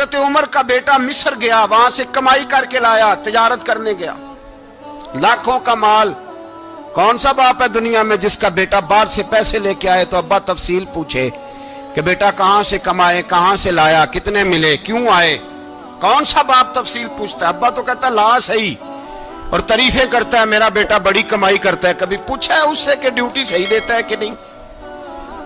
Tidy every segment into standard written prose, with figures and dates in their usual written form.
حضرت عمر کا بیٹا مصر گیا، وہاں سے کمائی کر کے لایا، تجارت کرنے گیا، لاکھوں کا مال۔ کون سا باپ ہے دنیا میں جس کا بیٹا باہر سے پیسے لے کے آئے تو ابا تفصیل پوچھے کہ بیٹا کہاں سے کمائے، کہاں سے لایا، کتنے ملے، کیوں آئے؟ کون سا باپ تفصیل پوچھتا ہے؟ ابا تو کہتا لا صحیح اور تعریفیں کرتا ہے، میرا بیٹا بڑی کمائی کرتا ہے۔ کبھی پوچھا ہے اس سے کہ ڈیوٹی صحیح دیتا ہے کہ نہیں؟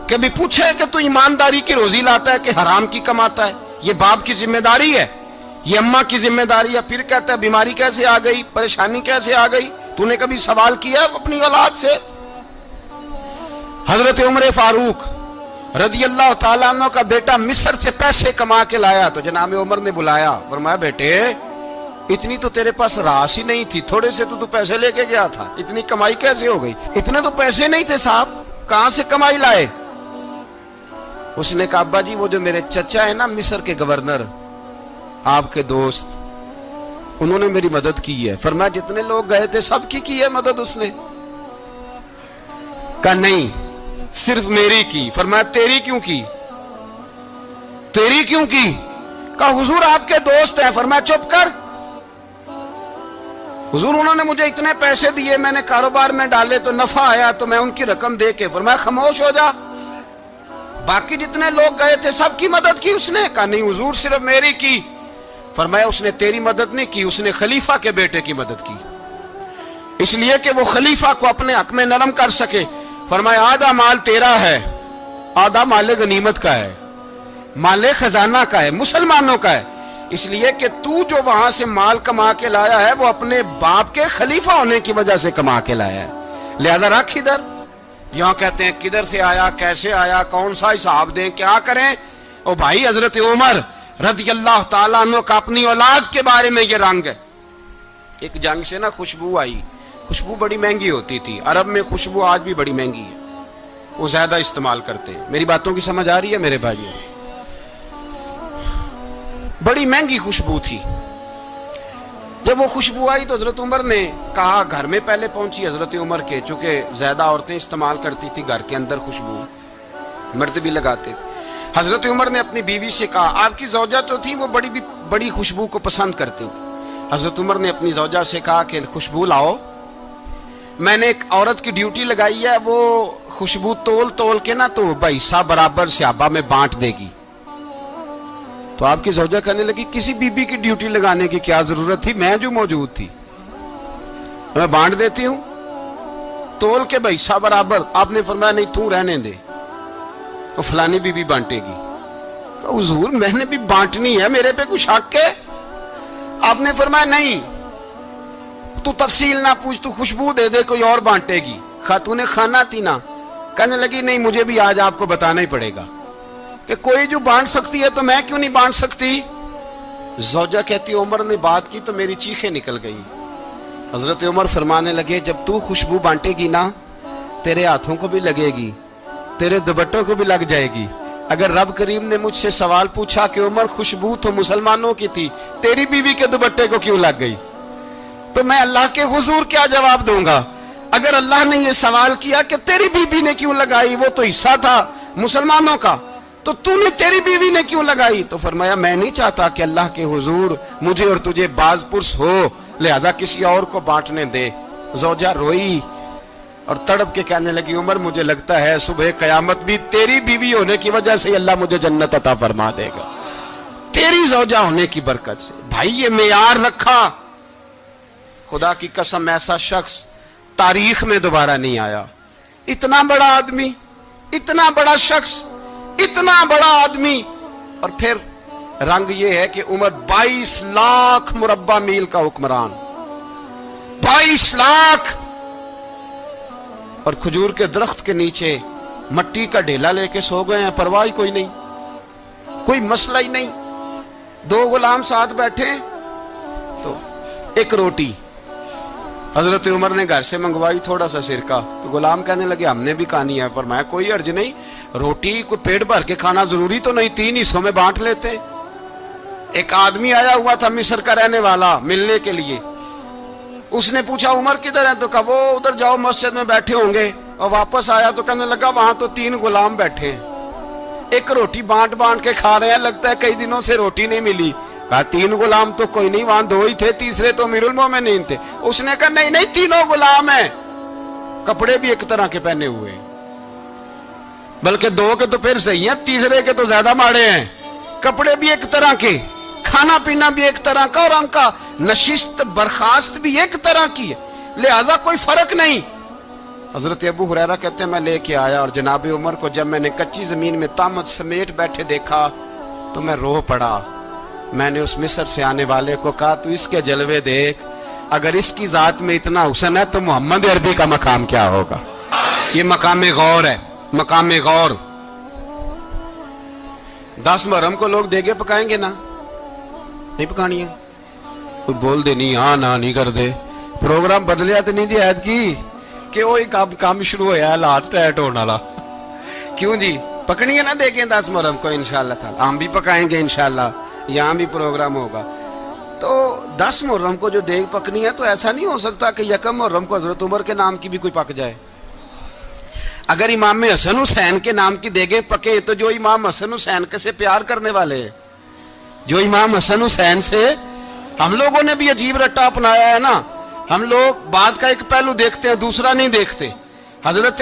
کبھی پوچھا ہے کہ تو ایمانداری کی روزی لاتا ہے کہ حرام کی کماتا ہے؟ یہ باپ کی ذمہ داری ہے، یہ اماں کی ذمہ داری ہے۔ پھر کہتا ہے بیماری کیسے آ گئی، پریشانی کیسے آ گئی؟ تو نے کبھی سوال کیا اپنی اولاد سے؟ حضرت عمر فاروق رضی اللہ تعالیٰ عنہ کا بیٹا مصر سے پیسے کما کے لایا تو جناب عمر نے بلایا، فرمایا بیٹے اتنی تو تیرے پاس راس ہی نہیں تھی، تھوڑے سے تو پیسے لے کے گیا تھا، اتنی کمائی کیسے ہو گئی؟ اتنے تو پیسے نہیں تھے صاحب، کہاں سے کمائی لائے؟ اس نے کہا ابا جی وہ جو میرے چچا ہے نا مصر کے گورنر، آپ کے دوست، انہوں نے میری مدد کی ہے۔ فرمایا جتنے لوگ گئے تھے سب کی ہے مدد اس نے؟ کہا نہیں صرف میری کی۔ فرمایا تیری کیوں کی؟ تیری کیوں کی؟ کہا حضور آپ کے دوست ہیں۔ فرمایا چپ کر، حضور انہوں نے مجھے اتنے پیسے دیے، میں نے کاروبار میں ڈالے تو نفع آیا تو میں ان کی رقم دے کے۔ فرمایا خاموش ہو جا، باقی جتنے لوگ گئے تھے سب کی مدد کی اس نے؟ کہا نہیں حضور صرف میری کی۔ فرمایا اس نے تیری مدد نہیں کی، اس نے خلیفہ کے بیٹے کی مدد کی، اس لیے کہ وہ خلیفہ کو اپنے حق میں نرم کر سکے۔ فرمایا آدھا مال تیرا ہے، آدھا مال غنیمت کا ہے، مال خزانہ کا ہے، مسلمانوں کا ہے، اس لیے کہ تو جو وہاں سے مال کما کے لایا ہے وہ اپنے باپ کے خلیفہ ہونے کی وجہ سے کما کے لایا ہے، لہذا رکھ ادھر۔ یہاں کہتے ہیں کدھر سے آیا، کیسے آیا، کون سا حساب دیں، کیا کریں؟ او بھائی حضرت عمر رضی اللہ تعالیٰ عنہ کا اپنی اولاد کے بارے میں یہ رنگ ہے۔ ایک جنگ سے نا خوشبو آئی، خوشبو بڑی مہنگی ہوتی تھی، عرب میں خوشبو آج بھی بڑی مہنگی ہے، وہ زیادہ استعمال کرتے ہیں۔ میری باتوں کی سمجھ آ رہی ہے میرے بھائیوں؟ بڑی مہنگی خوشبو تھی۔ جب وہ خوشبو آئی تو حضرت عمر نے کہا، گھر میں پہلے پہنچی حضرت عمر کے، چونکہ زیادہ عورتیں استعمال کرتی تھی گھر کے اندر خوشبو، مرد بھی لگاتے تھے۔ حضرت عمر نے اپنی بیوی سے کہا، آپ کی زوجہ تو تھی وہ بڑی خوشبو کو پسند کرتی تھی۔ حضرت عمر نے اپنی زوجہ سے کہا کہ خوشبو لاؤ، میں نے ایک عورت کی ڈیوٹی لگائی ہے، وہ خوشبو تول تول کے نا تو حصہ برابر صحابہ میں بانٹ دے گی۔ تو آپ کی زوجہ کہنے لگی کسی بی بی کی ڈیوٹی لگانے کی کیا ضرورت تھی، میں جو موجود تھی میں بانٹ دیتی ہوں تول کے حصہ برابر۔ آپ نے فرمایا نہیں تو رہنے دے، وہ فلانی بی بی بانٹے گی۔ حضور میں نے بھی بانٹنی ہے، میرے پہ کچھ حق ہے؟ آپ نے فرمایا نہیں، تو تفصیل نہ پوچھ، تو خوشبو دے دے، کوئی اور بانٹے گی۔ خاتون خانہ تھی نا، کہنے لگی نہیں مجھے بھی آج آپ کو بتانا ہی پڑے گا کہ کوئی جو بانٹ سکتی ہے تو میں کیوں نہیں بانٹ سکتی؟ زوجہ کہتی عمر نے بات کی تو میری چیخیں نکل گئی۔ حضرت عمر فرمانے لگے جب تو خوشبو بانٹے گی نا تیرے ہاتھوں کو بھی لگے گی، تیرے دوپٹوں کو بھی لگ جائے گی۔ اگر رب کریم نے مجھ سے سوال پوچھا کہ عمر خوشبو تو مسلمانوں کی تھی، تیری بیوی کے دوپٹے کو کیوں لگ گئی، تو میں اللہ کے حضور کیا جواب دوں گا؟ اگر اللہ نے یہ سوال کیا کہ تیری بیوی نے کیوں لگائی، وہ تو حصہ تھا مسلمانوں کا، تو نے تیری بیوی نے کیوں لگائی؟ تو فرمایا میں نہیں چاہتا کہ اللہ کے حضور مجھے اور تجھے باز پرس ہو، لہذا کسی اور کو بانٹنے دے۔ زوجہ روئی اور تڑپ کے کہنے لگی عمر مجھے لگتا ہے صبح قیامت بھی تیری بیوی ہونے کی وجہ سے اللہ مجھے جنت عطا فرما دے گا، تیری زوجہ ہونے کی برکت سے۔ بھائی یہ معیار رکھا، خدا کی قسم ایسا شخص تاریخ میں دوبارہ نہیں آیا۔ اتنا بڑا آدمی، اتنا بڑا شخص، اتنا بڑا آدمی، اور پھر رنگ یہ ہے کہ عمر 22 لاکھ مربع میل کا حکمران، 22 لاکھ، اور کھجور کے درخت کے نیچے مٹی کا ڈھیلا لے کے سو گئے ہیں، پرواہ کوئی نہیں، کوئی مسئلہ ہی نہیں۔ دو غلام ساتھ بیٹھے تو ایک روٹی حضرت عمر نے گھر سے منگوائی، تھوڑا سا سرکہ، تو غلام کہنے لگے ہم نے بھی کھانی ہے۔ فرمایا کوئی حرج نہیں، روٹی کوئی پیٹ بھر کے کھانا ضروری تو نہیں، 3 حصوں میں بانٹ لیتے۔ ایک آدمی آیا ہوا تھا مصر کا رہنے والا ملنے کے لیے، اس نے پوچھا عمر کدھر ہے، تو کہا وہ ادھر جاؤ مسجد میں بیٹھے ہوں گے، اور واپس آیا تو کہنے لگا وہاں تو 3 غلام بیٹھے ہیں۔ ایک روٹی بانٹ بانٹ کے کھا رہے ہیں, لگتا ہے کئی دنوں سے روٹی نہیں ملی. کہا 3 غلام تو کوئی نہیں, وہاں 2 ہی تھے, تیسرے تو امیر المومنین تھے. اس نے کہا نہیں نہیں 3 غلام ہیں, کپڑے بھی ایک طرح کے پہنے ہوئے, بلکہ 2 کے تو پھر صحیح ہیں, تیسرے کے تو زیادہ ماڑے ہیں. کپڑے بھی ایک طرح کے, کھانا پینا بھی ایک طرح کا, اور ان کا نشست برخاست بھی ایک طرح کی ہے, لہذا کوئی فرق نہیں. حضرت ابو ہریرہ کہتے ہیں میں لے کے آیا, اور جناب عمر کو جب میں نے کچی زمین میں تامت سمیٹ بیٹھے دیکھا تو میں رو پڑا. میں نے اس مصر سے آنے والے کو کہا تو اس کے جلوے دیکھ, اگر اس کی ذات میں اتنا حسن ہے تو محمد عربی کا مقام کیا ہوگا. یہ مقام غور ہے, مقام غور. 10 محرم کو لوگ دیگے پکائیں گے نا, نہیں پکانی ہے, کوئی بول دے نہیں ہاں نہ نہیں کر دے, پروگرام بدلیا تو نہیں دی عید کی کہ وہی کام شروع ہویا ہے لاسٹ ٹائٹ ہونے والا. کیوں جی, پکنی ہے نا دیکھیں 10 محرم کو انشاءاللہ تعالی, ہم بھی پکائیں گے انشاءاللہ, یہاں بھی پروگرام ہوگا. تو 10 محرم کو جو دیگ پکنی ہے تو ایسا نہیں ہو سکتا کہ 1 محرم کو حضرت عمر کے نام کی بھی کوئی پک جائے. اگر امام حسن حسین کے نام کی دیگیں پکیں تو جو امام حسن حسین سے پیار کرنے والے ہیں, جو امام حسن حسین سے, ہم لوگوں نے بھی عجیب رٹا اپنایا ہے نا, ہم لوگ بات کا ایک پہلو دیکھتے ہیں دوسرا نہیں دیکھتے. حضرت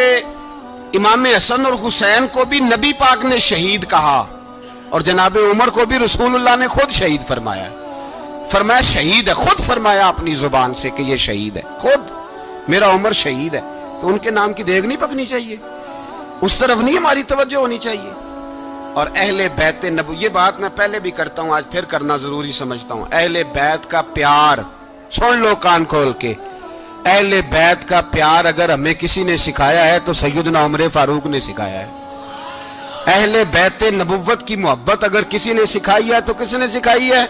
امام حسن اور حسین کو بھی نبی پاک نے شہید کہا, اور جناب عمر کو بھی رسول اللہ نے خود شہید فرمایا. فرمایا شہید ہے, خود فرمایا اپنی زبان سے کہ یہ شہید ہے, خود میرا عمر شہید ہے. تو ان کے نام کی دیگ نہیں پکنی چاہیے, اس طرف نہیں ہماری توجہ ہونی چاہیے. اور اہل بیت نبو, یہ بات میں پہلے بھی کرتا ہوں, آج پھر کرنا ضروری سمجھتا ہوں. اہل بیت کا پیار سن لو کان کھول کے, اہل بیت کا پیار اگر ہمیں کسی نے سکھایا ہے تو سیدنا عمر فاروق نے سکھایا ہے. اہل بیت نبوت کی محبت اگر کسی نے سکھائی ہے تو کس نے سکھائی ہے,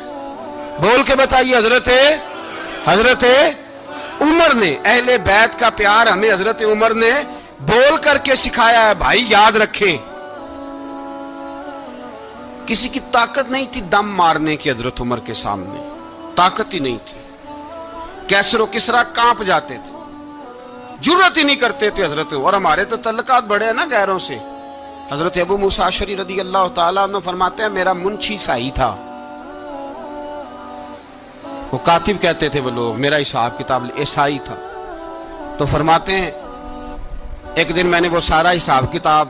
بول کے بتائیے. حضرت عمر نے. اہل بیت کا پیار ہمیں حضرت عمر نے بول کر کے سکھایا ہے. بھائی یاد رکھیں, کسی کی طاقت نہیں تھی دم مارنے کی حضرت عمر کے سامنے, طاقت ہی نہیں تھی. کیسر و کسرا کانپ جاتے تھے, جرت ہی نہیں کرتے تھے حضرت. اور ہمارے تو تعلقات بڑے ہیں نا غیروں سے. حضرت ابو موسیٰ اشعری رضی اللہ تعالیٰ عنہ فرماتے ہیں میرا منشی سائی تھا, وہ کاتب کہتے تھے وہ لوگ, میرا حساب کتاب عیسائی تھا. تو فرماتے ہیں ایک دن میں نے وہ سارا حساب کتاب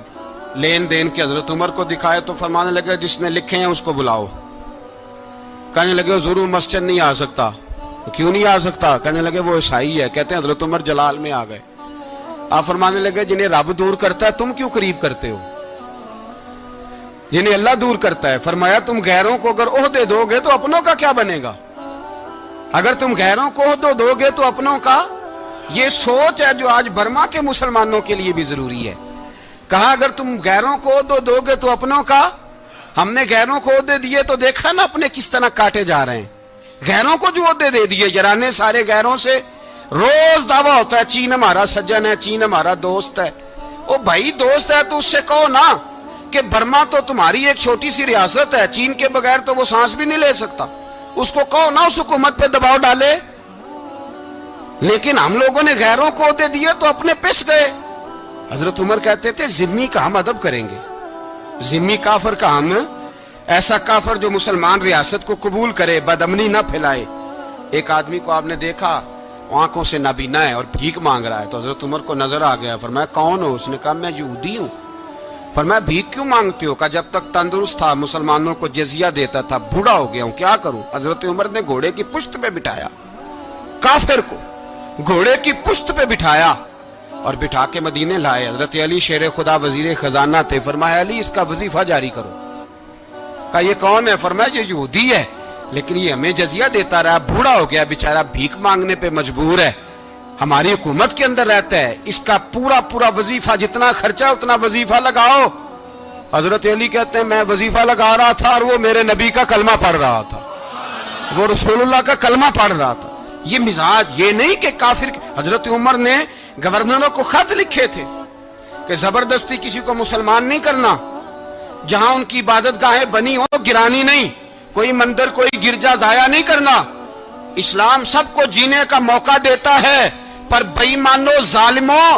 لین دین کے حضرت عمر کو دکھائے تو فرمانے لگے جس نے لکھے ہیں اس کو بلاؤ. کہنے لگے وہ ضرور مسجد نہیں آ سکتا. کیوں نہیں آ سکتا؟ کہنے لگے وہ عیسائی ہے. کہتے ہیں حضرت عمر جلال میں آ گئے. آپ فرمانے لگے جنہیں رب دور کرتا ہے تم کیوں قریب کرتے ہو, جنہیں اللہ دور کرتا ہے. فرمایا تم غیروں کو اگر عہدے دو گے تو اپنوں کا کیا بنے گا, اگر تم غیروں کو عہدے دو گے تو اپنوں کا. یہ سوچ ہے جو آج برما کے مسلمانوں کے لیے بھی ضروری ہے. کہا اگر تم غیروں کو عہدے دو گے تو اپنوں کا. ہم نے غیروں کو عہدے دیے تو دیکھا نا اپنے کس طرح کاٹے جا رہے ہیں. غیروں کو جو عہدے دے دیے یارانے سارے غیروں سے, روز دعویٰ ہوتا ہے چین ہمارا سجن ہے, چین ہمارا دوست ہے. او بھائی دوست ہے تو اس سے کہو نا کہ برما تو تمہاری ایک چھوٹی سی ریاست ہے, چین کے بغیر تو وہ سانس بھی نہیں لے سکتا. اس کو کہو نا اس حکومت پہ دباؤ ڈالے. لیکن ہم لوگوں نے غیروں کو عہدے دیے تو اپنے پس گئے. حضرت عمر کہتے تھے ذمی کا ہم ادب کریں گے, ذمی کافر کا ہم, ایسا کافر جو مسلمان ریاست کو قبول کرے, بدامنی نہ پھیلائے. ایک آدمی کو آپ نے دیکھا آنکھوں سے نابینا ہے اور بھیک مانگ رہا ہے, تو حضرت عمر کو نظر آ گیا. فرمایا کون ہو؟ اس نے کہا میں یہودی ہوں. فرمایا بھیک کیوں مانگتے ہو؟ کہا جب تک تندرست تھا مسلمانوں کو جزیہ دیتا تھا, بوڑھا ہو گیا ہوں کیا کروں. حضرت عمر نے گھوڑے کی پشت پہ بٹھایا, کافر کو گھوڑے کی پشت پہ بٹھایا اور بٹھا کے مدینے لائے. حضرت علی شیر خدا وزیر خزانہ تھے. فرمایا علی اس کا وظیفہ جاری کرو. کہا یہ کون ہے؟ فرمایا یہ یہودی ہے لیکن یہ ہمیں جزیہ دیتا رہا, بوڑھا ہو گیا بیچارہ, بھیک مانگنے پہ مجبور ہے, ہماری حکومت کے اندر رہتا ہے, اس کا پورا وظیفہ جتنا خرچہ اتنا وظیفہ لگاؤ. حضرت علی کہتے ہیں میں وظیفہ لگا رہا تھا اور وہ میرے نبی کا کلمہ پڑھ رہا تھا, وہ رسول اللہ کا کلمہ پڑھ رہا تھا. یہ مزاج, یہ نہیں کہ کافر. حضرت عمر نے گورنروں کو خط لکھے تھے کہ زبردستی کسی کو مسلمان نہیں کرنا, جہاں ان کی عبادت گاہیں بنی ہو گرانی نہیں, کوئی مندر کوئی گرجا ضائع نہیں کرنا. اسلام سب کو جینے کا موقع دیتا ہے, پر بے ایمانوں ظالموں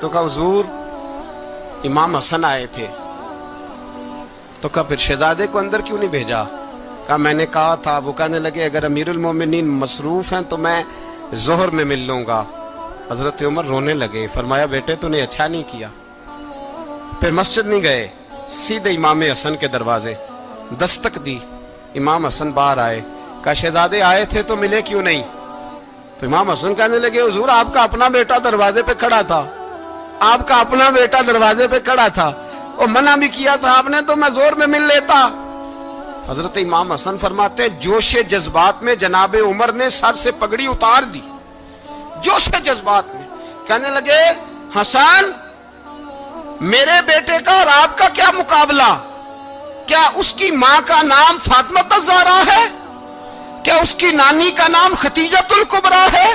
تو کہا حضور امام حسن آئے تھے. تو کہا پھر شہزادے کو اندر کیوں نہیں بھیجا؟ کہا میں نے کہا تھا. وہ کہنے لگے اگر امیر المومنین مصروف ہیں تو میں ظہر میں مل لوں گا. حضرت عمر رونے لگے. فرمایا بیٹے تو نے اچھا نہیں کیا. پھر مسجد نہیں گئے, سیدھے امام حسن کے دروازے دستک دی. امام حسن باہر آئے. کہا شہزادے آئے تھے تو ملے کیوں نہیں؟ تو امام حسن کہنے لگے حضور آپ کا اپنا بیٹا دروازے پہ کھڑا تھا, آپ کا اپنا بیٹا دروازے پہ کھڑا تھا, اور منع بھی کیا تھا آپ نے تو میں زور میں مل لیتا. حضرت امام حسن فرماتے ہیں جوش جذبات میں جناب عمر نے سر سے پگڑی اتار دی. جوش جذبات میں کہنے لگے حسن میرے بیٹے کا اور آپ کا کیا مقابلہ؟ کیا اس کی ماں کا نام فاطمہ الزہرا ہے؟ کیا اس کی نانی کا نام خدیجۃ الکبریٰ ہے؟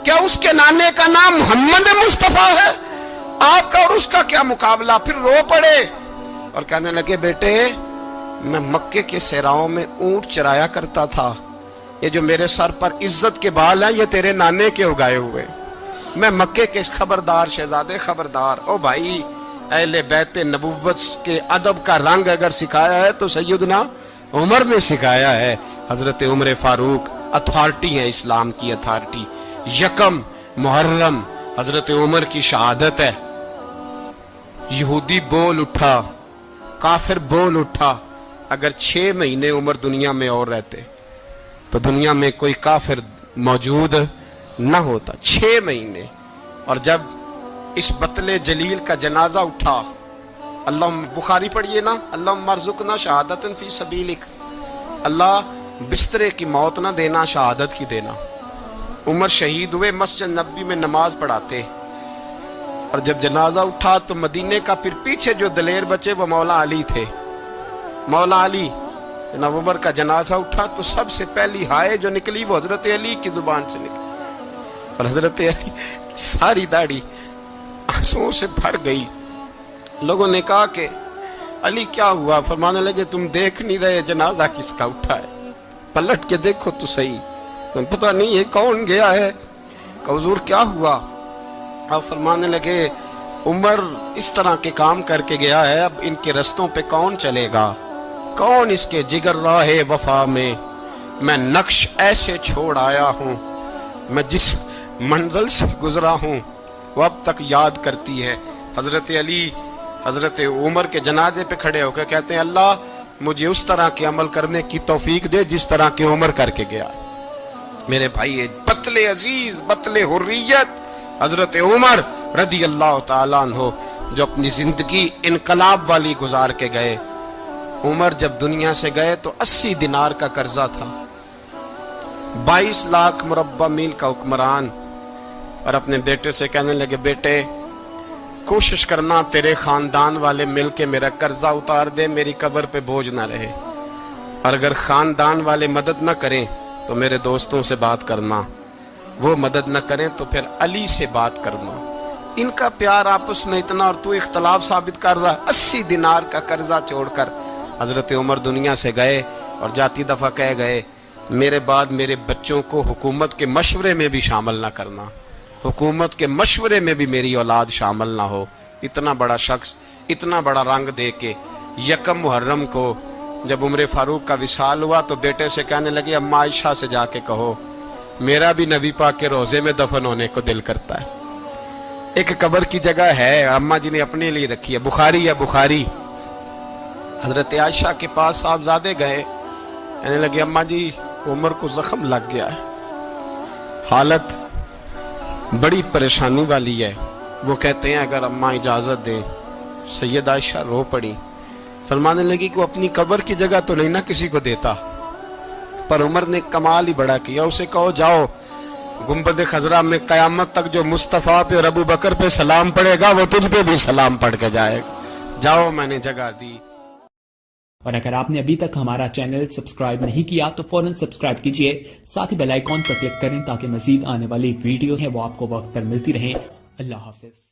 کیا اس کے نانے کا نام محمد مصطفیٰ ہے؟ آپ کا اور اس کا کیا مقابلہ؟ پھر رو پڑے اور کہنے لگے بیٹے میں مکے کے صحراؤں میں اونٹ چرایا کرتا تھا, یہ جو میرے سر پر عزت کے بال ہیں یہ تیرے نانے کے اگائے ہوئے. میں مکے کے خبردار شہزادے خبردار. او بھائی اہل بیت نبوت کے ادب کا رنگ اگر سکھایا ہے تو سیدنا عمر نے سکھایا ہے. حضرت عمر فاروق اتھارٹی ہے, اسلام کی اتھارٹی. یکم محرم حضرت عمر کی شہادت ہے. یہودی بول اٹھا, کافر بول اٹھا. اگر 6 مہینے عمر دنیا میں اور رہتے تو دنیا میں کوئی کافر موجود نہ ہوتا. 6 مہینے. اور جب اس بطل جلیل کا جنازہ اٹھا, اللہ بخاری پڑھیے نا, اللہم ارزقنا شہادت فی سبیلک, اللہ بسترے کی موت نہ دینا, شہادت کی دینا. عمر شہید ہوئے, مسجد نبوی میں نماز پڑھاتے, اور جب جنازہ اٹھا تو مدینے کا پھر پیچھے جو دلیر بچے وہ مولا علی تھے. مولا علی جناب عمر کا جنازہ اٹھا تو سب سے پہلی ہائے جو نکلی وہ حضرت علی کی زبان سے نکلی, اور حضرت علی ساری داڑھی آنسوؤں سے بھر گئی. لوگوں نے کہا کہ علی کیا ہوا؟ فرمانے لگے تم دیکھ نہیں رہے جنازہ کس کا اٹھا ہے, پلٹ کے دیکھو تو صحیح, تم پتہ نہیں یہ کون گیا ہے. کہ حضور کیا ہوا؟ آپ فرمانے لگے عمر اس طرح کے کام کر کے گیا ہے, اب ان کے رستوں پہ کون چلے گا؟ کون اس کے جگر راہ وفا میں؟ میں نقش ایسے چھوڑ آیا ہوں, میں جس منزل سے گزرا ہوں وہ اب تک یاد کرتی ہے. حضرت علی حضرت عمر کے جنازے پہ کھڑے ہو کے کہتے ہیں اللہ مجھے اس طرح کے عمل کرنے کی توفیق دے جس طرح کے عمر کر کے گیا. میرے بھائی بطل عزیز, بطل حریت حضرت عمر رضی اللہ تعالیٰ عنہ جو اپنی زندگی انقلاب والی گزار کے گئے. عمر جب دنیا سے گئے تو 80 دینار کا قرضہ تھا, 22 لاکھ مربع میل کا حکمران. اور اپنے بیٹے سے کہنے لگے بیٹے کوشش کرنا تیرے خاندان والے مل کے میرا قرضہ اتار دے, میری قبر پہ بوجھ نہ رہے, اور اگر خاندان والے مدد نہ کریں تو میرے دوستوں سے بات کرنا, وہ مدد نہ کریں تو پھر علی سے بات کرنا. ان کا پیار آپس میں اتنا اور تو اختلاف ثابت کر رہا. 80 دینار کا قرضہ چھوڑ کر حضرت عمر دنیا سے گئے, اور جاتی دفعہ کہہ گئے میرے بعد میرے بچوں کو حکومت کے مشورے میں بھی شامل نہ کرنا, حکومت کے مشورے میں بھی میری اولاد شامل نہ ہو. اتنا بڑا شخص اتنا بڑا رنگ دے کے یکم محرم کو جب عمر فاروق کا وصال ہوا تو بیٹے سے کہنے لگے اماں عائشہ سے جا کے کہو میرا بھی نبی پاک کے روزے میں دفن ہونے کو دل کرتا ہے. ایک قبر کی جگہ ہے اماں جی نے اپنے لیے رکھی ہے, بخاری ہے بخاری. حضرت عائشہ کے پاس صاحبزادے گئے, کہنے لگے اماں جی عمر کو زخم لگ گیا ہے, حالت بڑی پریشانی والی ہے. وہ کہتے ہیں اگر اماں اجازت دیں. سید عائشہ رو پڑی, فرمانے لگی کہ وہ اپنی قبر کی جگہ تو نہیں نہ کسی کو دیتا, پر عمر نے کمال ہی بڑا کیا. اسے کہو جاؤ گنبد خضرا میں قیامت تک جو مصطفیٰ پہ اور ابو بکر پہ سلام پڑے گا وہ تجھ پہ بھی سلام پڑھ کے جائے گا. جاؤ میں نے جگہ دی. اور اگر آپ نے ابھی تک ہمارا چینل سبسکرائب نہیں کیا تو فوراً سبسکرائب کیجئے, ساتھ ہی بیل آئیکن پر کلک کریں تاکہ مزید آنے والی ویڈیو ہیں وہ آپ کو وقت پر ملتی رہیں. اللہ حافظ.